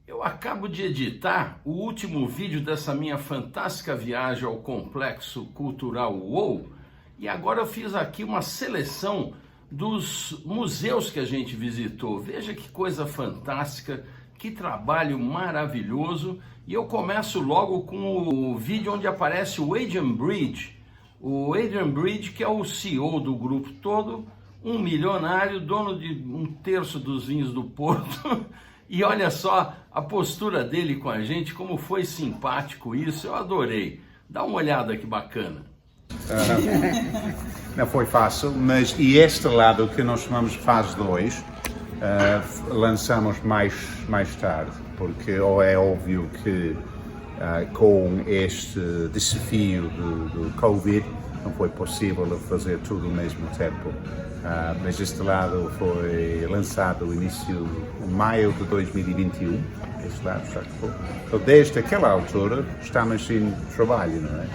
Eu acabo de editar o último vídeo dessa minha fantástica viagem ao Complexo Cultural UOL e agora eu fiz aqui uma seleção dos museus que a gente visitou. Veja que coisa fantástica, que trabalho maravilhoso. E eu começo logo com o vídeo onde aparece o Adrian Bridge. O Adrian Bridge, que é o CEO do grupo todo, um milionário, dono de 1/3 dos vinhos do Porto. E olha só a postura dele com a gente, como foi simpático isso, eu adorei. Dá uma olhada que bacana. Não foi fácil, mas e este lado que nós chamamos de fase 2, lançamos mais tarde, porque é óbvio que com este desafio do Covid não foi possível fazer tudo ao mesmo tempo. Mas este lado foi lançado no início de maio de 2021, este lado já ficou. Então, desde aquela altura estamos em trabalho, não é?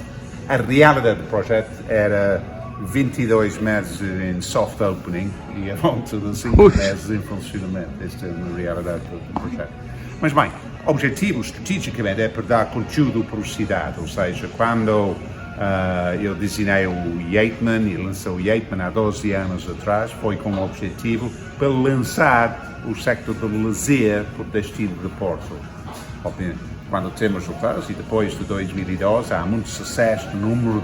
A realidade do projeto era 22 meses em soft opening e a volta de 5 meses em funcionamento. Esta é a realidade do projeto. Mas bem, o objetivo estrategicamente é para dar conteúdo para a cidade, ou seja, quando eu desenhei o Yeatman e lançou o Yeatman há 12 anos atrás, foi com o objetivo para lançar o sector do lazer por destino de Porto. Obviamente, quando temos resultados, e depois de 2012 há muito sucesso no número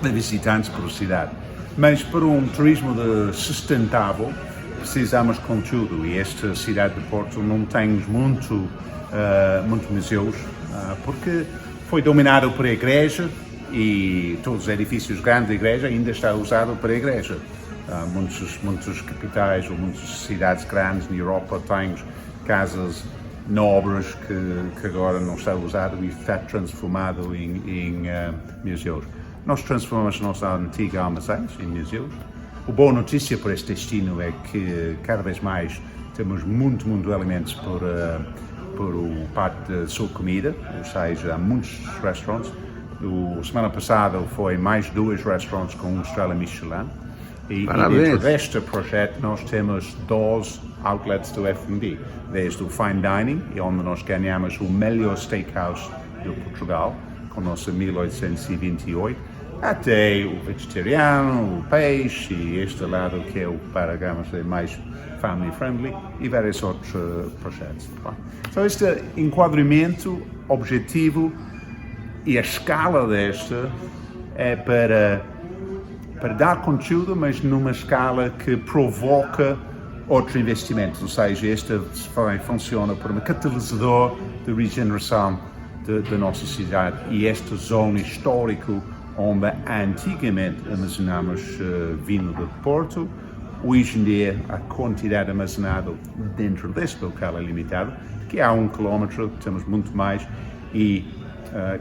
de visitantes por cidade. Mas para um turismo sustentável precisamos de conteúdo e esta cidade de Porto não tem muito museus, porque foi dominado por a igreja e todos os edifícios grandes da igreja ainda estão usados para a igreja. Muitos capitais ou muitas cidades grandes na Europa têm casas nobres que agora não estão usadas e está transformado em museus. Nós transformamos nossa antiga armazéns em museus. A boa notícia para este destino é que cada vez mais temos muito alimentos por o parte da sua comida, ou seja, há muitos restaurantes. Semana passada foi mais 2 restaurantes com 1 estrela Michelin. E dentro deste projeto nós temos 12 outlets do F&B, desde o Fine Dining, onde nós ganhamos o melhor steakhouse de Portugal, com o nosso 1828, até o vegetariano, o peixe e este lado que é o para gamas mais family friendly e vários outros projetos. Então este enquadramento, objetivo e a escala desta é para dar conteúdo, mas numa escala que provoca outros investimentos, ou seja, este funciona como um catalisador de regeneração da nossa cidade e esta zona histórica onde antigamente armazenamos vinho de Porto. Hoje em dia a quantidade armazenada dentro deste local é limitada, que há 1 quilômetro temos muito mais e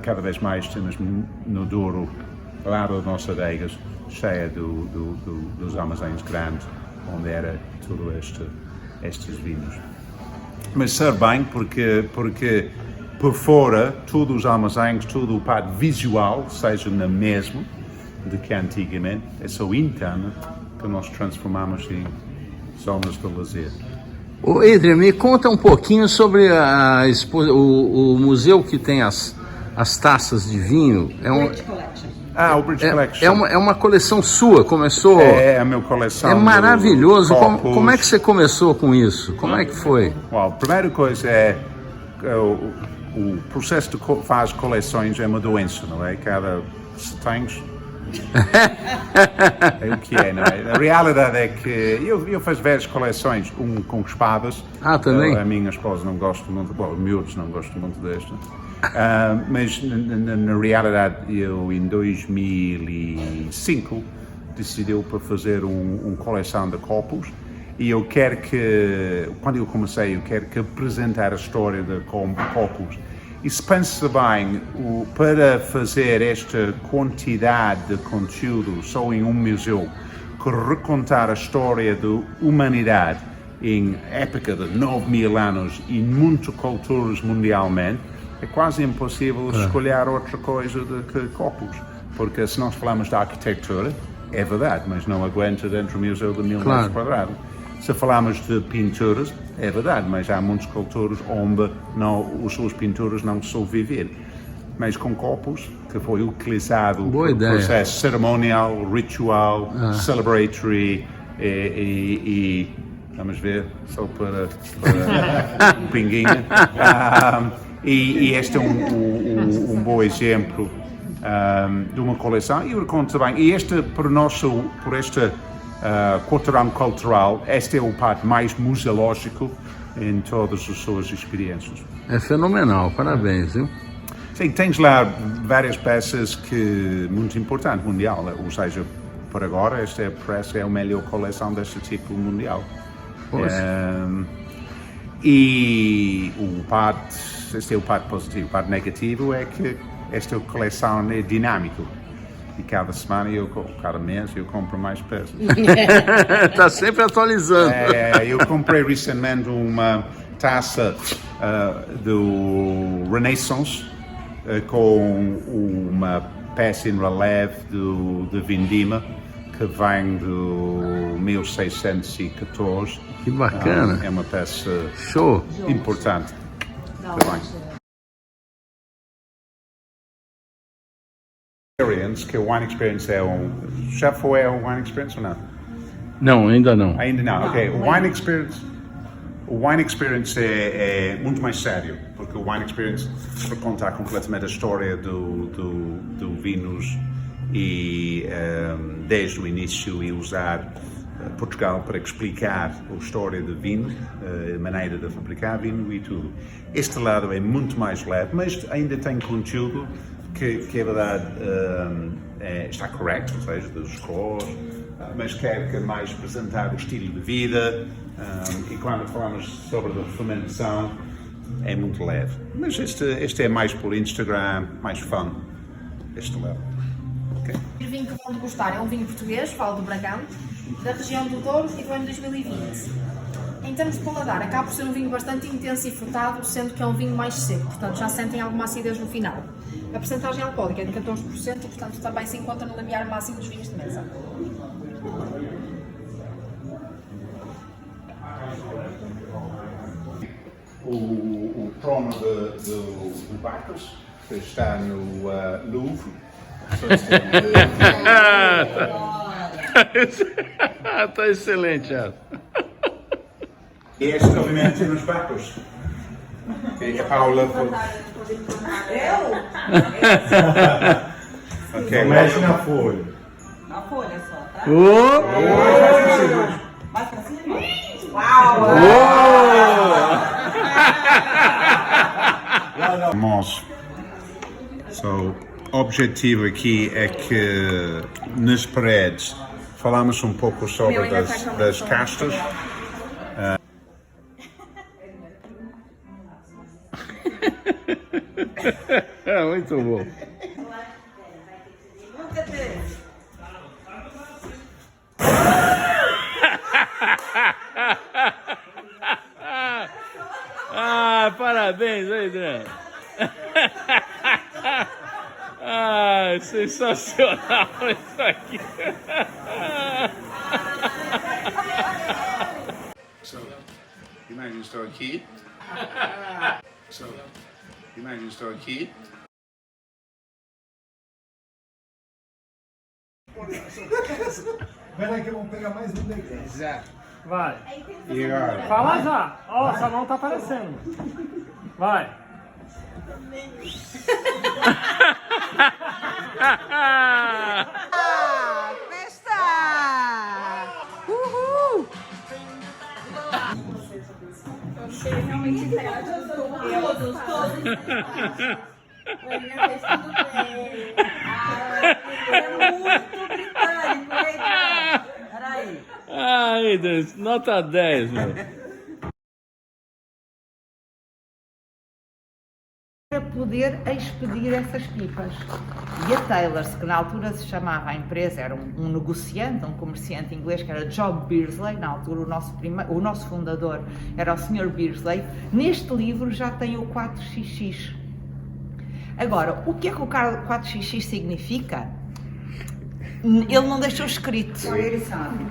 cada vez mais temos no Douro, lá das nossas adegas, cheia dos armazéns grandes, onde era tudo estes vinhos. Mas serve bem porque por fora, todos os armazéns, todo o parte visual, seja na mesma do que antigamente, é só interna que nós transformamos em zonas de lazer. Ô Adrian, me conta um pouquinho sobre o museu que tem as taças de vinho. O Bridge Collection. É uma coleção sua, começou... É a minha coleção. É maravilhoso. Como é que você começou com isso? Como é que foi? A primeira coisa é o processo de fazer coleções é uma doença, não é? Cada se tens é o que é, não é? A realidade é que eu faço várias coleções, com espadas. Também? A minha esposa não gosta muito, os miúdos não gostam muito desta. Mas na realidade eu em 2005 decidiu para fazer uma coleção de copos e eu quero que, quando eu comecei, eu quero que apresentar a história de copos. E se pensa bem, para fazer esta quantidade de conteúdo só em um museu, que recontar a história da humanidade em época de 9.000 anos e muitas culturas mundialmente, é quase impossível escolher outra coisa do que copos. Porque se nós falamos da arquitetura, é verdade, mas não aguenta dentro do museu de 1000 metros quadrados. Se falamos de pinturas, é verdade, mas há muitas culturas onde as suas pinturas não sobreviver. Mas com copos, que foi utilizado no processo cerimonial, ritual, celebratory e vamos ver, só para um pinguinho. E este é um bom exemplo de uma coleção. E eu conto também, e este, por este quarteirão cultural, este é o parte mais museológico em todas as suas experiências. É fenomenal, parabéns, viu? Sim, tens lá várias peças que muito importante mundial, ou seja, por agora esta é a melhor coleção deste tipo mundial. E este é o parte positivo. O parte negativo é que esta coleção é dinâmica. E cada semana, cada mês, eu compro mais peças. Está sempre atualizando. Eu comprei recentemente uma taça do Renaissance com uma peça em relieve de Vindima que vem do 1614. Que bacana. É uma peça importante. Que o Wine Experience já foi ao Wine Experience ou não? Não, ainda não. Ainda não, ok. O Wine Experience é muito mais sério, porque o Wine Experience vai contar completamente a história do vinhos e desde o início e usar Portugal para explicar a história do vinho, a maneira de fabricar vinho e tudo. Este lado é muito mais leve, mas ainda tem conteúdo que é verdade está correto, ou seja, dos cores, mas quer mais apresentar o estilo de vida e quando falamos sobre a fermentação é muito leve. Mas este é mais por Instagram, mais fun, este lado. Okay. O vinho que vão degustar é um vinho português, falo do Bragão, da região do Douro e do ano 2020. Em termos de paladar, acaba por ser um vinho bastante intenso e frutado, sendo que é um vinho mais seco, portanto já sentem alguma acidez no final. A percentagem alcoólica é de 14% e, portanto, também se encontra no limiar máximo dos vinhos de mesa. O trono do Bacchus, que está no Louvre. Está excelente, essa. E este obviamente nos Bacchus. E a Paula foi... Ok, mexe na folha. Na folha só, tá? Mais pra cima? Uau! Moço. O objetivo aqui é que nas paredes falamos um pouco sobre das castas. Muito bom. Parabéns, Adriano. Sensacional isso aqui. Imagina, estou aqui. Imagina, estou aqui. Vai lá que eu vou pegar mais um daqui. Exato. Vai. E agora? Fala já. Ó, sua mão tá aparecendo. Vai. Festa! Uhul! Achei realmente todos. Oi, minha vez, tudo bem? É muito britânico, hein? Peraí. Ai, Deus, nota 10, meu. Para poder expedir essas pipas. E a Taylor's, que na altura se chamava a empresa, era um negociante, um comerciante inglês, que era Job Beardsley, na altura o nosso fundador era o Sr. Beardsley, neste livro já tem o 4XX. Agora, o que é que o 4XX significa? Ele não deixou escrito. Só ele sabe.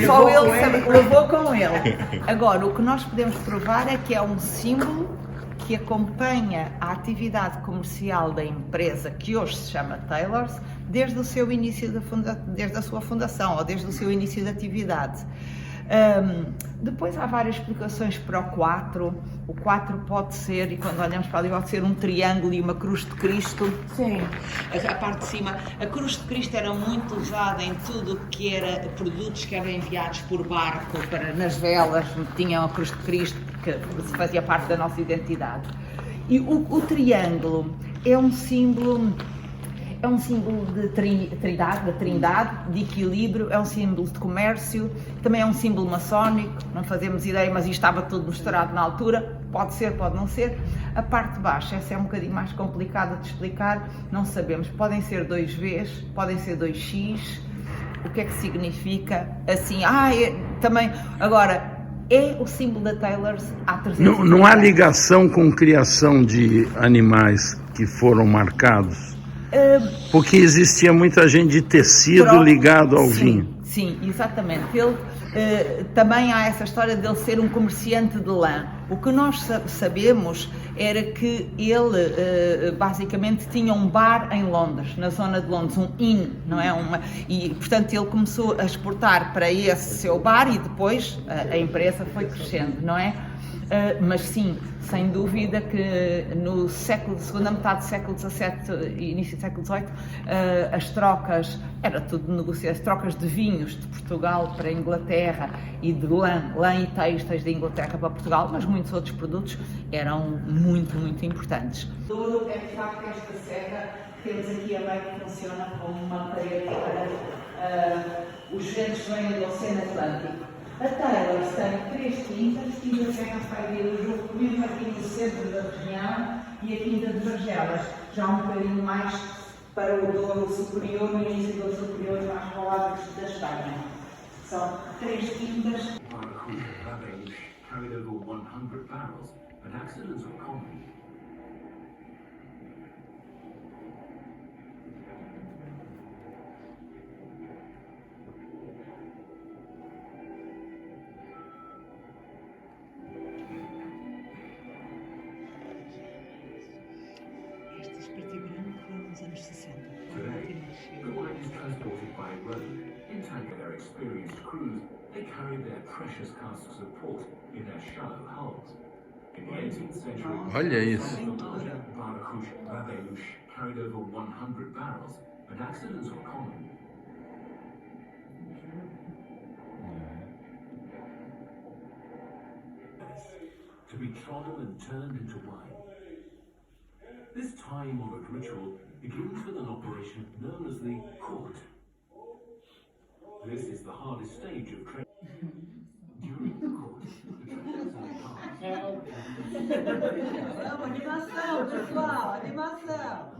Só ele sabe, levou com ele. Agora, o que nós podemos provar é que é um símbolo que acompanha a atividade comercial da empresa, que hoje se chama Taylors, desde o seu início desde a sua fundação, ou desde o seu início de atividade. Depois há várias explicações para o 4. O 4 pode ser, e quando olhamos para ali, pode ser um triângulo e uma cruz de Cristo. Sim. A parte de cima, a cruz de Cristo era muito usada em tudo o que era produtos que eram enviados por barco, nas velas, tinham a cruz de Cristo, que fazia parte da nossa identidade. E o triângulo é um símbolo de trindade, de equilíbrio, é um símbolo de comércio, também é um símbolo maçónico, não fazemos ideia, mas isto estava tudo misturado na altura, pode ser, pode não ser. A parte de baixo, essa é um bocadinho mais complicada de explicar, não sabemos, podem ser 2 Vs, podem ser 2 X, o que é que significa, assim, também, agora, é o símbolo da Taylors há 300 anos. Não há ligação com criação de animais que foram marcados? Porque existia muita gente de tecido ligado ao vinho. Sim, exatamente. Ele, também há essa história dele ser um comerciante de lã. O que nós sabemos era que ele basicamente tinha um bar em Londres, na zona de Londres, um inn, não é? E portanto ele começou a exportar para esse seu bar e depois a empresa foi crescendo, não é? Mas sim, sem dúvida que no segunda metade do século XVII e início do século XVIII, as trocas, era tudo negociado, as trocas de vinhos de Portugal para a Inglaterra e de lã e têxteis de Inglaterra para Portugal, mas muitos outros produtos eram muito, muito importantes. Tudo é de facto esta serra, temos aqui a meio que funciona como uma parede para os ventos que vêm do Oceano Atlântico. A Taylors tem 3 quintas, quinta Serra-Feira, mesmo aqui no centro da região, e a quinta de Vargelas, já um bocadinho mais para o Douro Superior, no início do Douro Superior, mais para o lado da Espanha. São 3 quintas. Carried over 100 barrels, but accidents are common. Today, the wine is transported by road. In time for their experienced crews, they carried their precious casks of port in their shallow hulls. In the 18th century, Olha isso. Barakush Rabelush carried over 100 barrels, but accidents were common. To be trodden and turned into wine. This time-honored ritual begins with an operation known as the court. This is the hardest stage of trade. During the court, the traders and the Animação, pessoal, animação!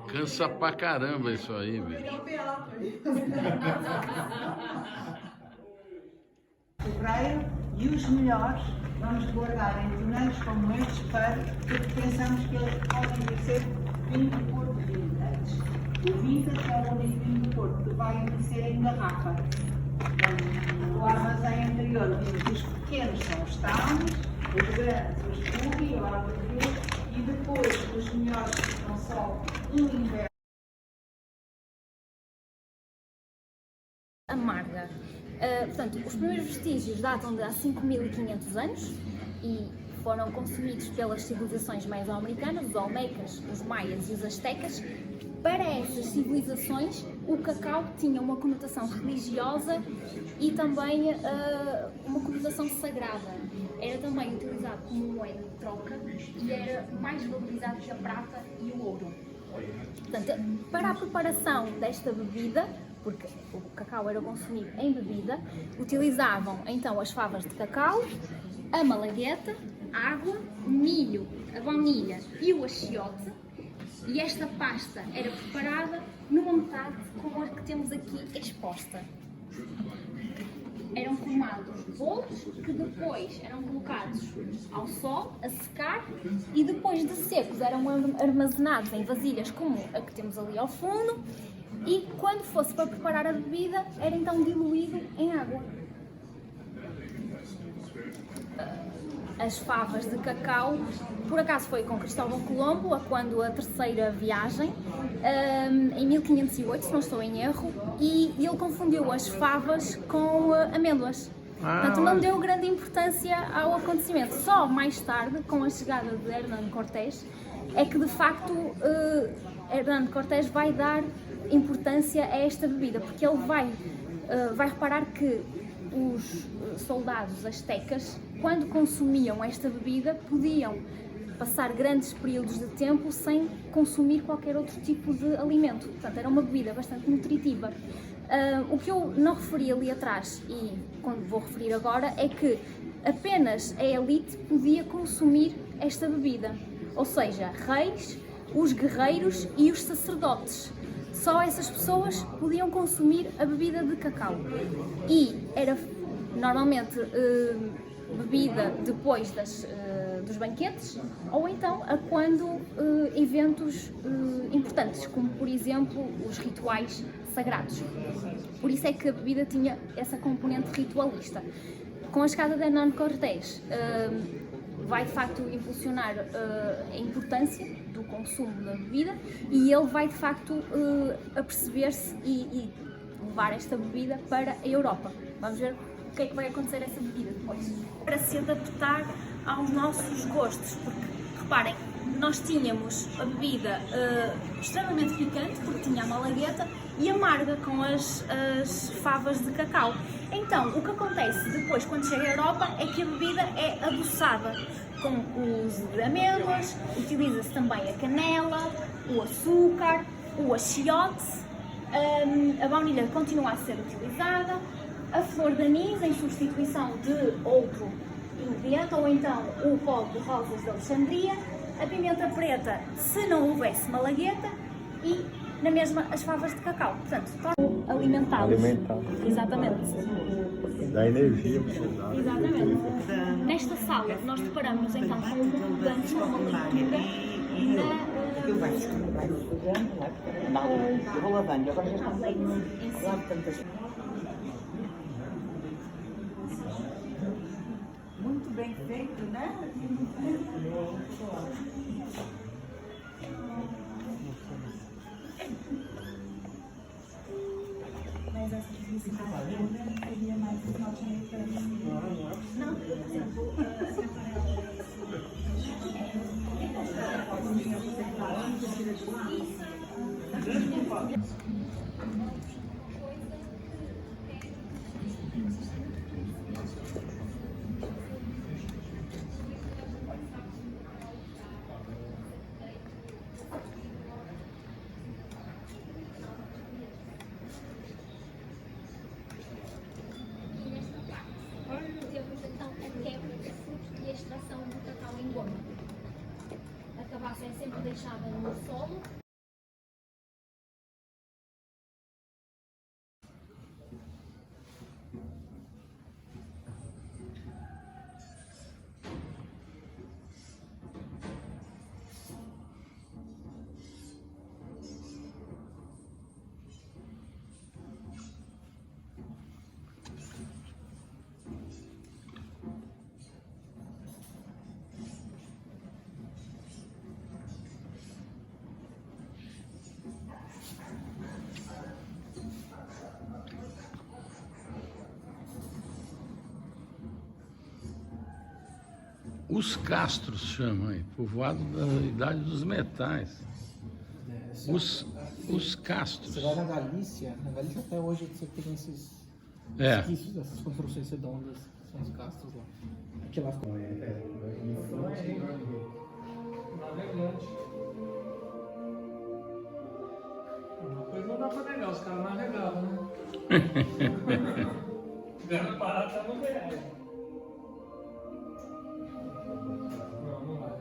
Cansa pra caramba isso aí, velho. Fevereiro, e os melhores vamos guardar em toneiros como estes porque pensamos que eles podem ser vinho de Porto vintage. O vintage é o único vinho de Porto que vai envelhecer em garrafa. O armazém anterior, os pequenos são os towns, os grandes, os buggy, o arbor, e depois os melhores ficam só um inverno. Amarga. Portanto, os primeiros vestígios datam de há 5.500 anos e foram consumidos pelas civilizações mesoamericanas, os olmecas, os maias e os aztecas. Para essas civilizações, o cacau tinha uma conotação religiosa e também uma conotação sagrada. Era também utilizado como moeda de troca e era mais valorizado que a prata e o ouro. Portanto, para a preparação desta bebida, porque o cacau era consumido em bebida, utilizavam então as favas de cacau, a malagueta, água, milho, a baunilha e o achiote, e esta pasta era preparada numa metade como a que temos aqui exposta. eram formados bolos que depois eram colocados ao sol, a secar, e depois de secos eram armazenados em vasilhas como a que temos ali ao fundo, e quando fosse para preparar a bebida era então diluído em água. As favas de cacau, por acaso foi com Cristóvão Colombo, quando a terceira viagem, em 1508, se não estou em erro, e ele confundiu as favas com amêndoas. Portanto, não deu grande importância ao acontecimento. Só mais tarde, com a chegada de Hernán Cortés, é que de facto Hernán Cortés vai dar importância a esta bebida, porque ele vai reparar que os soldados astecas, quando consumiam esta bebida, podiam passar grandes períodos de tempo sem consumir qualquer outro tipo de alimento. Portanto, era uma bebida bastante nutritiva. O que eu não referi ali atrás, e quando vou referir agora, é que apenas a elite podia consumir esta bebida. Ou seja, reis, os guerreiros e os sacerdotes. Só essas pessoas podiam consumir a bebida de cacau. E era normalmente bebida depois dos banquetes, ou então a quando eventos importantes, como por exemplo os rituais sagrados. Por isso é que a bebida tinha essa componente ritualista. Com a chegada de Hernán Cortés, vai de facto impulsionar a importância do consumo da bebida, e ele vai de facto aperceber-se e levar esta bebida para a Europa. Vamos ver o que é que vai acontecer a essa bebida depois. Para se adaptar aos nossos gostos, porque reparem, nós tínhamos a bebida extremamente picante, porque tinha a malagueta, e amarga com as favas de cacau. Então, o que acontece depois, quando chega à Europa, é que a bebida é adoçada com o uso de amêndoas, utiliza-se também a canela, o açúcar, o achiote, a baunilha continua a ser utilizada, a flor de anis em substituição de outro ingrediente, ou então o pó de rosas de Alexandria, a pimenta preta se não houvesse malagueta, e na mesma as favas de cacau. Portanto, alimentá-los. Exatamente. Dá energia para você usar. Exatamente. Nesta sala nós deparamos então com um grupo de anos, com uma leitura Eu vou lavando, agora já estamos aí lavando tantas. Muito bem feito, né? Mas essa publicidade seria mais norte-americana. Não, por exemplo, temos então a quebra de frutos e a extração do cacau em goma. A cabaça é sempre deixada no solo. Os castros chamam aí, povoado da Idade dos Metais. Os castros. Você vai na Galícia até hoje você tem esses resquícios dessas construções redondas, que são os castros lá. Aqui lá ficou. Navegante. Uma coisa não dá pra negar, os caras navegavam, né? Tiveram parado pra navegar. Não vai.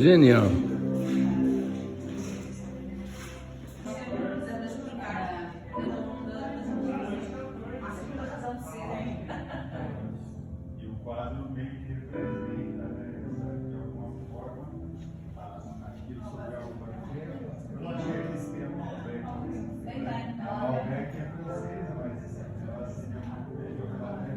Genial. E o quadro meio que representa, de alguma forma, aquilo sobre alguma coisa. Eu não achei que esse tema a Malbec é francesa, mas ela se deu muito bem.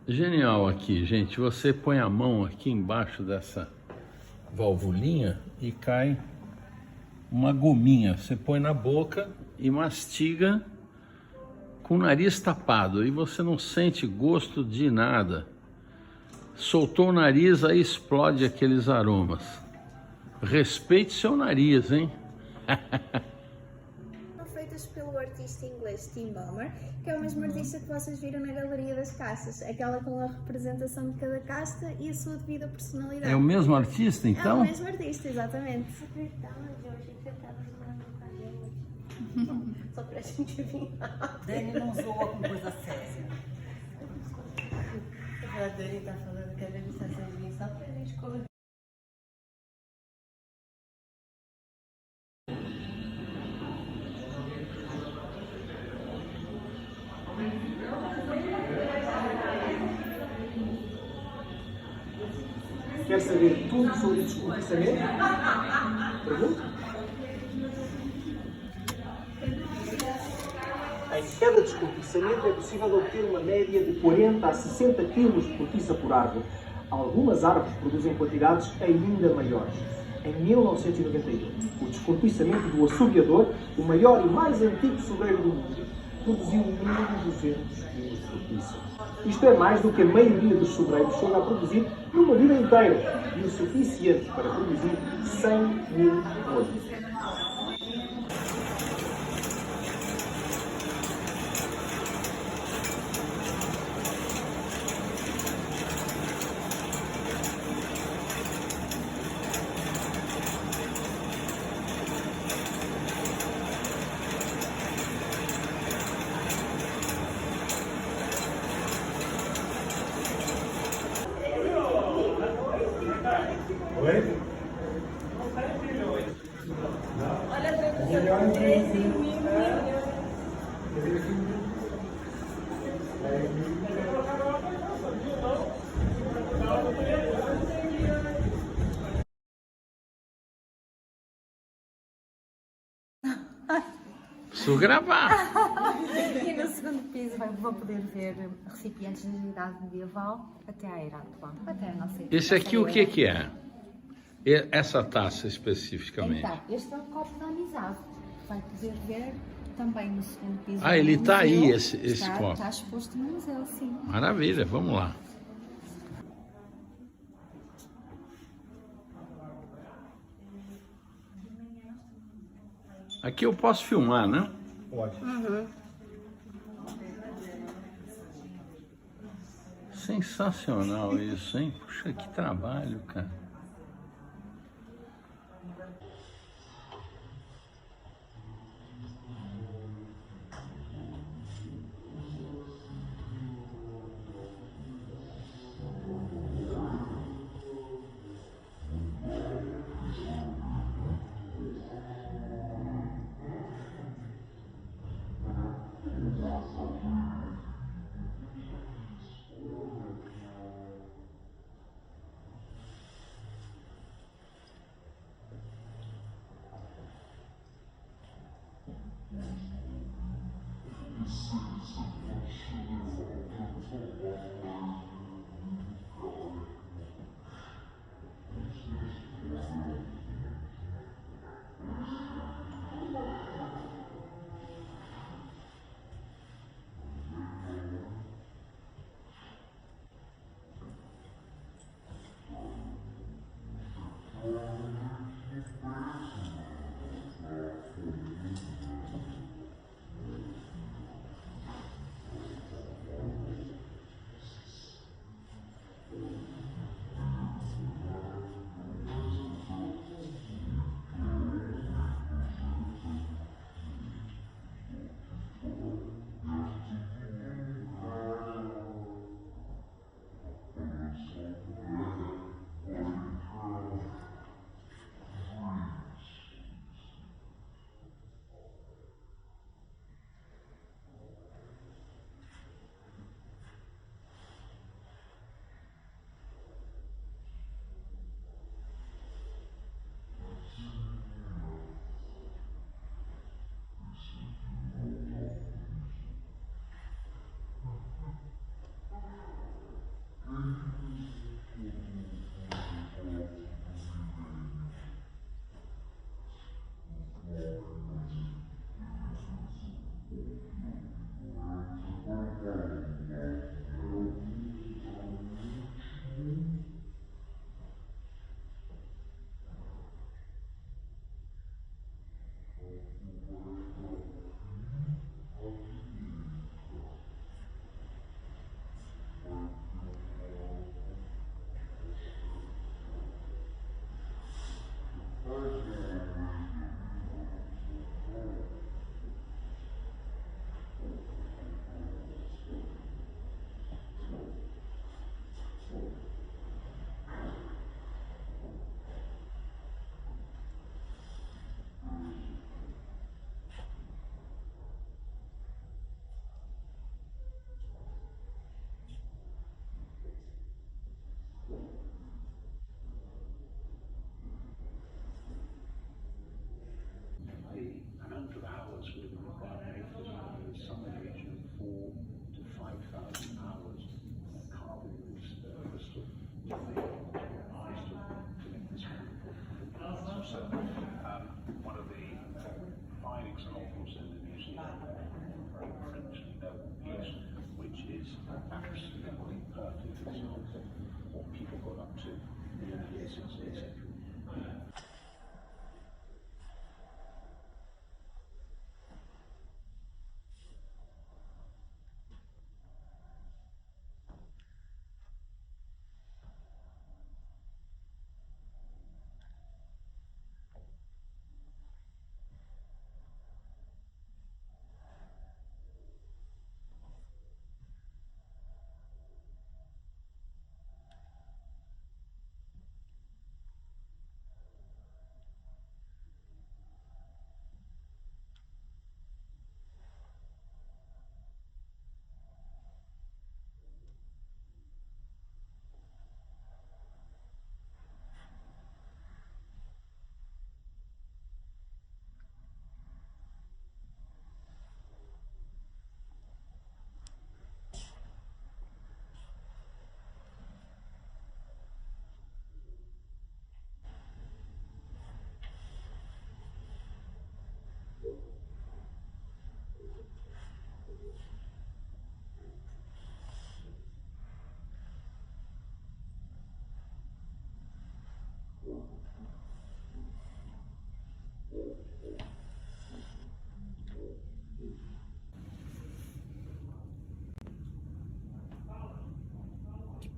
Genial aqui, gente. Você põe a mão aqui embaixo dessa valvulinha e cai uma gominha. Você põe na boca e mastiga com o nariz tapado e você não sente gosto de nada. Soltou o nariz, aí explode aqueles aromas. Respeite seu nariz, hein? Feitas pelo artista inglês Tim Ballmer, que é o mesmo artista que vocês viram na Galeria das Castas, aquela com a representação de cada casta e a sua devida personalidade. É o mesmo artista, então? É o mesmo artista, exatamente. Só para a gente adivinhar. Dani não zoa com coisa séria. A Dani está falando que a Dani está servindo só para a gente colocar. Quer saber tudo sobre o descompensamento? Pergunta? Em cada descompensamento é possível obter uma média de 40 a 60 kg de cortiça por árvore. Algumas árvores produzem quantidades ainda maiores. Em 1991, o descortiçamento do assobiador, o maior e mais antigo sobreiro do mundo, produziu 1.200 kg de cortiça. Isto é mais do que a maioria dos sobreiros chega a produzir numa vida inteira e o suficiente para produzir 100.000 folhas. Preciso gravar. E no segundo piso vão poder ver recipientes da idade medieval até à era atual, até a nossa idade. Esse aqui o que que é? Essa taça especificamente? Então, este é um copo danizado. Vai poder ver também no segundo piso. Ah, ele está aí, esse copo. Está exposto no museu, sim. Maravilha, vamos lá. Aqui eu posso filmar, né? Pode. Sensacional isso, hein? Puxa, que trabalho, cara. The amount of hours would have required is somewhere in the region of 4,000 to 5,000 hours carving this crystal to make this wonderful. So, one of the fine examples in the museum, very French noble piece, which is absolutely perfect example of what people got up to in the year 16th century.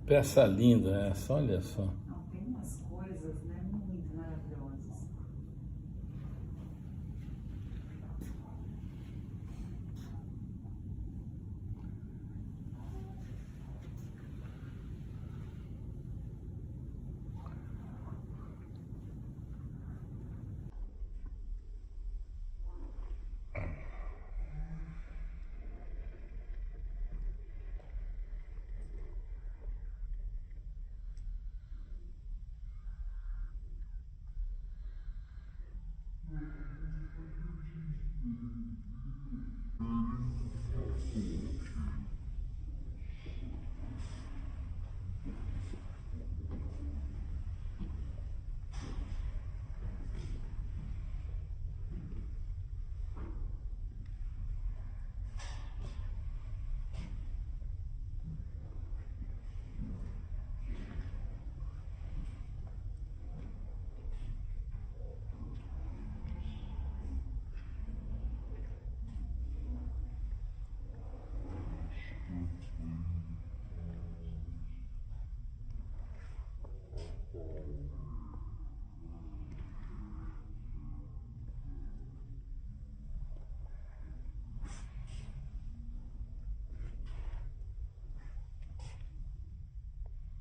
Peça linda essa, olha só. Não, tem umas coisas, né, muito maravilhosas.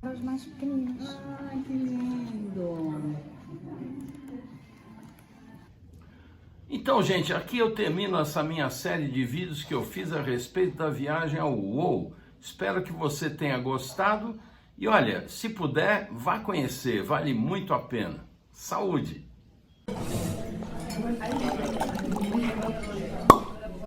Os mais pequeninos. Ai, que lindo! Então, gente, aqui eu termino essa minha série de vídeos que eu fiz a respeito da viagem ao UOL. Espero que você tenha gostado e olha, se puder, vá conhecer, vale muito a pena. Saúde!